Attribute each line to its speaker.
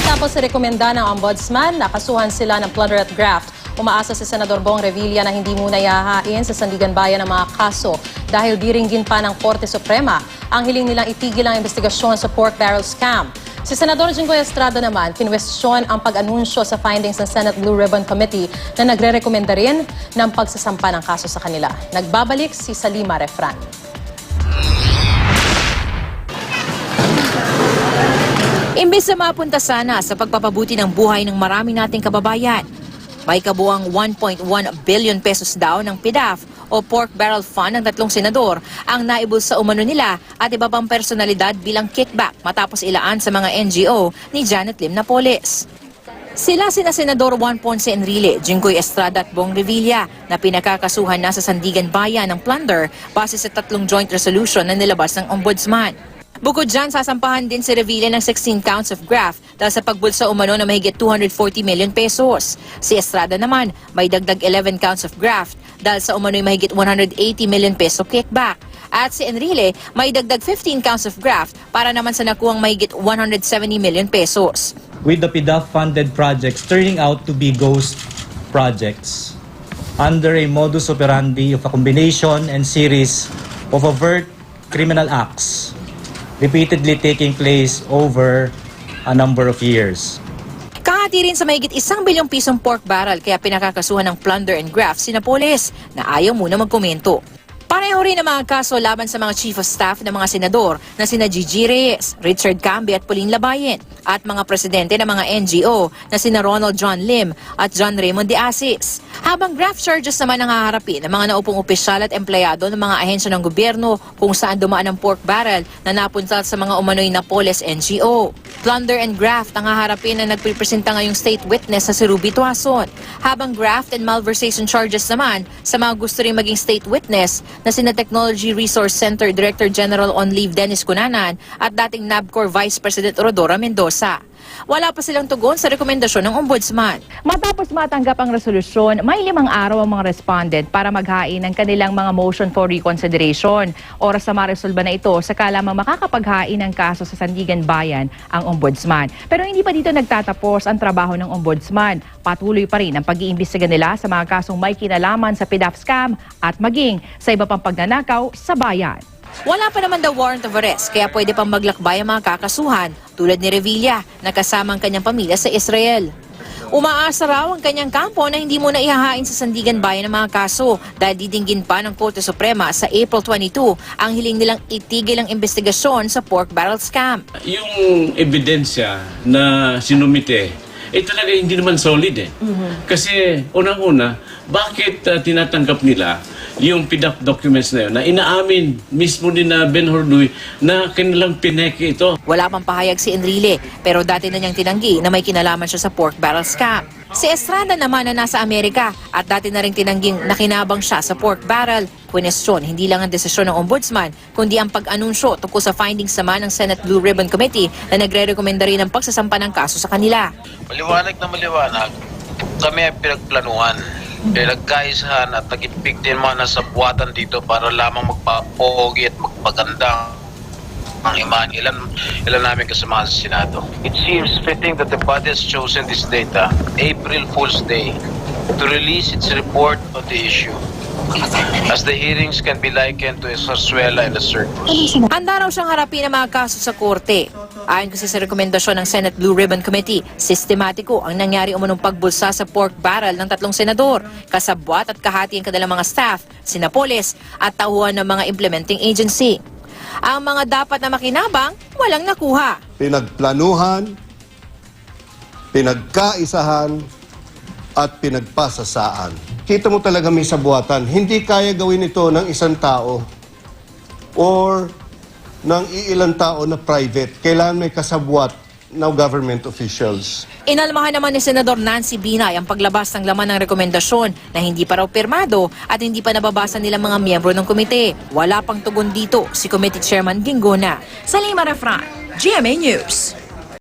Speaker 1: Matapos rekomenda ng Ombudsman na kasuhan sila ng plunder at graft, umaasa si Senador Bong Revilla na hindi muna ihahain sa Sandigan Bayan ang mga kaso dahil diringgin pa ng Korte Suprema ang hiling nilang itigil ang investigasyon sa pork barrel scam. Si Senador Jinggoy Estrada naman, kinwestiyon ang pag-anunsyo sa findings ng Senate Blue Ribbon Committee na nagre-rekomenda rin ng pagsasampa ng kaso sa kanila. Nagbabalik si Salima Refran.
Speaker 2: Imbes na mapunta sana sa pagpapabuti ng buhay ng marami nating kababayan, may kabuang 1.1 billion pesos daw ng PDAF o Pork Barrel Fund ng tatlong senador ang naibulsa umano nila at iba pang personalidad bilang kickback matapos ilaan sa mga NGO ni Janet Lim Napoles. Sila sina Senador Juan Ponce Enrile, Jinggoy Estrada at Bong Revilla na pinakakasuhan na sa Sandigan Bayan ng plunder base sa tatlong joint resolution na nilabas ng Ombudsman. Bukod dyan, sasampahan din si Revilla ng 16 counts of graft dahil sa pagbulsa umano na mahigit 240 million pesos. Si Estrada naman may dagdag 11 counts of graft dahil sa umano'y mahigit 180 million peso kickback. At si Enrile may dagdag 15 counts of graft para naman sa nakuhang mahigit 170 million pesos.
Speaker 3: With the PDAF-funded projects turning out to be ghost projects under a modus operandi of a combination and series of overt criminal acts repeatedly taking place over a number of years.
Speaker 2: Kahati rin sa mahigit 1 bilyong pisong pork barrel kaya pinakakasuhan ng plunder and graft si Napoles na ayaw muna magkomento. Pareho rin ang mga kaso laban sa mga chief of staff ng mga senador na sina Gigi Reyes, Richard Camby at Pauline Labayen at mga presidente ng mga NGO na sina Ronald John Lim at John Raymond de Asis. Habang graft charges naman ang haharapin ng mga naupong opisyal at empleyado ng mga ahensya ng gobyerno kung saan dumaan ang pork barrel na napunta sa mga umano'y Napoles NGO. Plunder and graft ang haharapin na nagpipresenta ngayong state witness na si Ruby Tuason. Habang graft and malversation charges naman sa mga gusto rin maging state witness na sina Technology Resource Center Director General on Leave Dennis Cunanan at dating NABCOR Vice President Rodora Mendoza. Wala pa silang tugon sa rekomendasyon ng Ombudsman.
Speaker 4: Matapos matanggap ang resolusyon, may 5 araw ang mga respondent para maghain ng kanilang mga motion for reconsideration. Oras na maresolba na ito, saka lamang makakapaghain ng kaso sa Sandigan Bayan ang Ombudsman. Pero hindi pa dito nagtatapos ang trabaho ng Ombudsman. Patuloy pa rin ang pag-iimbestiga nila sa mga kasong may kinalaman sa PDAF scam at maging sa iba pang pagnanakaw sa bayan.
Speaker 2: Wala pa naman daw warrant of arrest kaya pwede pang maglakbay ang mga kakasuhan tulad ni Revilla na kasama ang kanyang pamilya sa Israel. Umaasa raw ang kanyang kampo na hindi muna ihahain sa Sandigan Bayan ang mga kaso dahil didinggin pa ng Korte Suprema sa April 22 ang hiling nilang itigil ang investigasyon sa pork barrel scam.
Speaker 5: Yung ebidensya na sinumite, talaga hindi naman solid . Kasi unang-una, bakit tinatanggap nila yung PDAF documents na yun na inaamin mismo din na Ben Horluy na kanilang pineke ito.
Speaker 2: Wala pang pahayag si Enrile pero dati na niyang tinanggi na may kinalaman siya sa pork barrel scam. Si Estrada naman na nasa Amerika at dati na rin tinangging nakinabang siya sa pork barrel. Kwestiyon hindi lang ang desisyon ng Ombudsman kundi ang pag-anunsyo tungkol sa findings naman ng Senate Blue Ribbon Committee na nagre-rekomenda rin ng pagsasampa ng kaso sa kanila.
Speaker 6: Maliwanag na maliwanag, kami ay pinagplanuhan. Pinagkaisahan at naging biktima na sa buwatan dito para lamang magpapogi at magpaganda ang ilan namin kasamahan sa Senado. It seems fitting that the body has chosen this date, April Fool's Day, to release its report on the issue. As the hearings can be likened to a sarsuela in the circus.
Speaker 2: Handa raw siyang harapin ang mga kaso sa korte. Ayon kasi sa rekomendasyon ng Senate Blue Ribbon Committee, sistematiko ang nangyari umunong pagbulsa sa pork barrel ng tatlong senador, kasabwat at kahati ang kanilang mga staff, si Napoles at tauhan ng mga implementing agency. Ang mga dapat na makinabang, walang nakuha.
Speaker 7: Pinagplanuhan, pinagkaisahan, at pinagpasasaan. Kita mo talaga may sabuatan. Hindi kaya gawin ito ng isang tao or ng iilang tao na private. Kailangan may kasabwat na government officials.
Speaker 2: Inalmahan naman ni Senador Nancy Binay ang paglabas ng laman ng rekomendasyon na hindi pa raw pirmado at hindi pa nababasa nila mga miyembro ng komite. Wala pang tugon dito si Committee Chairman Gingona.
Speaker 4: Salima Refran, GMA News.